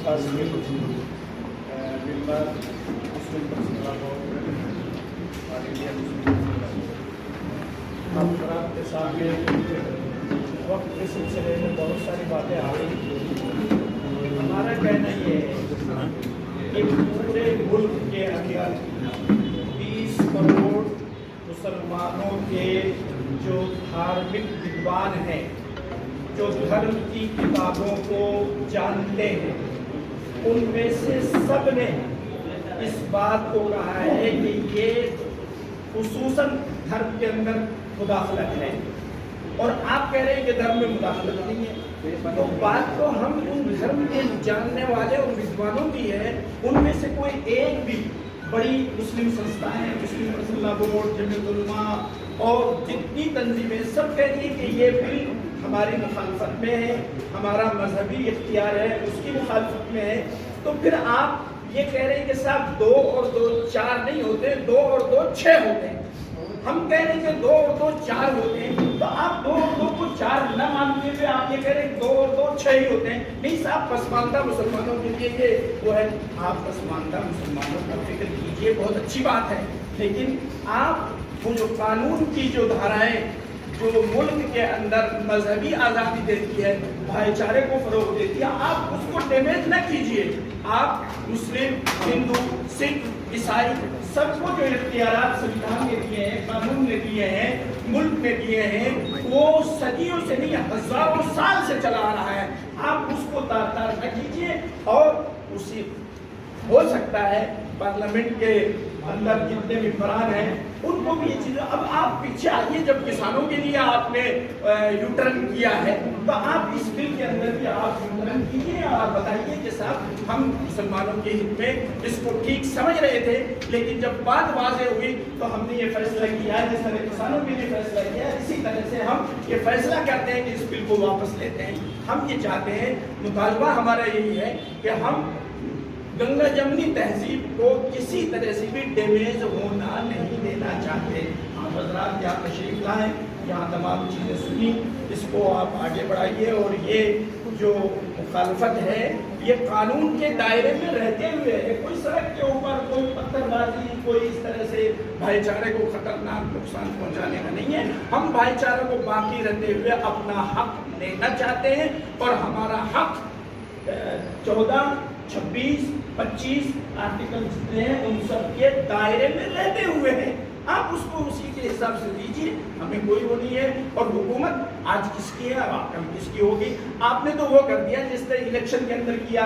ممبر مسلم personal اور India Muslim افراد کے سامنے وقت کے سلسلے میں بہت ساری باتیں آ رہی ہیں۔ ہمارا کہنا یہ ہے کہ پورے ملک کے اندر 20 کروڑ مسلمانوں کے جو دھارمک ودوان ہیں، جو دھرم کی کتابوں کو جانتے ہیں، ان میں سے سب نے اس بات کو کہا ہے کہ یہ خصوصاً دھرم کے اندر مداخلت ہے، اور آپ کہہ رہے ہیں کہ دھرم میں مداخلت نہیں ہے، تو بات تو ہم ان دھرم کے جاننے والے اور ودوانوں کی ہے۔ ان میں سے کوئی ایک بھی بڑی مسلم سنستھائیں، مسلم پرسنل بورڈ، جمعیت علماء اور جتنی تنظیمیں سب کہہ رہی ہیں کہ یہ بل ہماری مخالفت میں ہے، ہمارا مذہبی اختیار ہے، اس کی مخالفت میں ہے، تو پھر آپ یہ کہہ رہے ہیں کہ صاحب 2 اور 2 4 نہیں ہوتے، 2 اور 2 6 ہوتے ہیں۔ ہم کہہ رہے ہیں کہ 2 اور 2 4 ہوتے ہیں، تو آپ 2 اور 2 کو 4 نہ مانتے ہوئے آپ یہ کہہ رہے ہیں 2 اور 2 6 ہی ہوتے ہیں۔ نہیں صاحب، پسماندہ مسلمانوں کے لیے یہ وہ ہے، آپ پسماندہ مسلمانوں کا فکر کیجئے، بہت اچھی بات ہے، لیکن آپ وہ جو قانون کی جو دھارائیں جو ملک کے اندر مذہبی آزادی دیتی ہے، بھائی چارے کو فروغ دیتی ہے، آپ اس کو ڈیمیج نہ کیجئے۔ آپ مسلم، ہندو، سکھ، عیسائی سب کو جو اختیارات سنویدھان نے دیے ہیں، قانون نے دیے ہیں، ملک نے دیے ہیں، وہ صدیوں سے نہیں ہزاروں سال سے چلا آ رہا ہے۔ آپ اس کو تار تار نہ کیجئے، اور اسی ہو سکتا ہے پارلیمنٹ کے اندر جتنے بھی ممبران ہیں ان کو بھی یہ چیز، اب آپ پیچھے آئیے، جب کسانوں کے لیے آپ نے یو ٹرن کیا ہے تو آپ اس بل کے اندر بھی آپ یو ٹرن کیجیے اور آپ بتائیے کہ صاحب ہم مسلمانوں کے ہت میں اس کو ٹھیک سمجھ رہے تھے، لیکن جب بات واضح ہوئی تو ہم نے یہ فیصلہ کیا ہے، جس طرح کسانوں کے لیے فیصلہ کیا ہے، اسی طرح سے ہم یہ فیصلہ کرتے ہیں کہ اس بل کو واپس لیتے ہیں۔ ہم یہ چاہتے ہیں، مطالبہ ہمارا یہی ہے کہ ہم گنگا جمنی تہذیب کو کسی طرح سے بھی ڈیمیج ہونا نہیں دینا چاہتے۔ آپ حضرات یہاں تشریف لائیں، یہاں تمام چیزیں سنی، اس کو آپ آگے بڑھائیے، اور یہ جو مخالفت ہے یہ قانون کے دائرے میں رہتے ہوئے ہے، کوئی سڑک کے اوپر کوئی پتھر بازی، کوئی اس طرح سے بھائی چارے کو خطرناک نقصان پہنچانے کا نہیں ہے۔ ہم بھائی چارے کو باقی رہتے ہوئے اپنا حق لینا چاہتے ہیں، اور ہمارا حق 14 26 25 آرٹیکل جتنے ہیں ان سب کے دائرے میں رہتے ہوئے ہیں۔ آپ اس کو اسی کے حساب سے دیجیے، ہمیں کوئی وہ نہیں ہے۔ اور حکومت آج کس کی ہے، اب کل کس کی ہوگی؟ آپ نے تو وہ کر دیا جس طرح الیکشن کے اندر کیا۔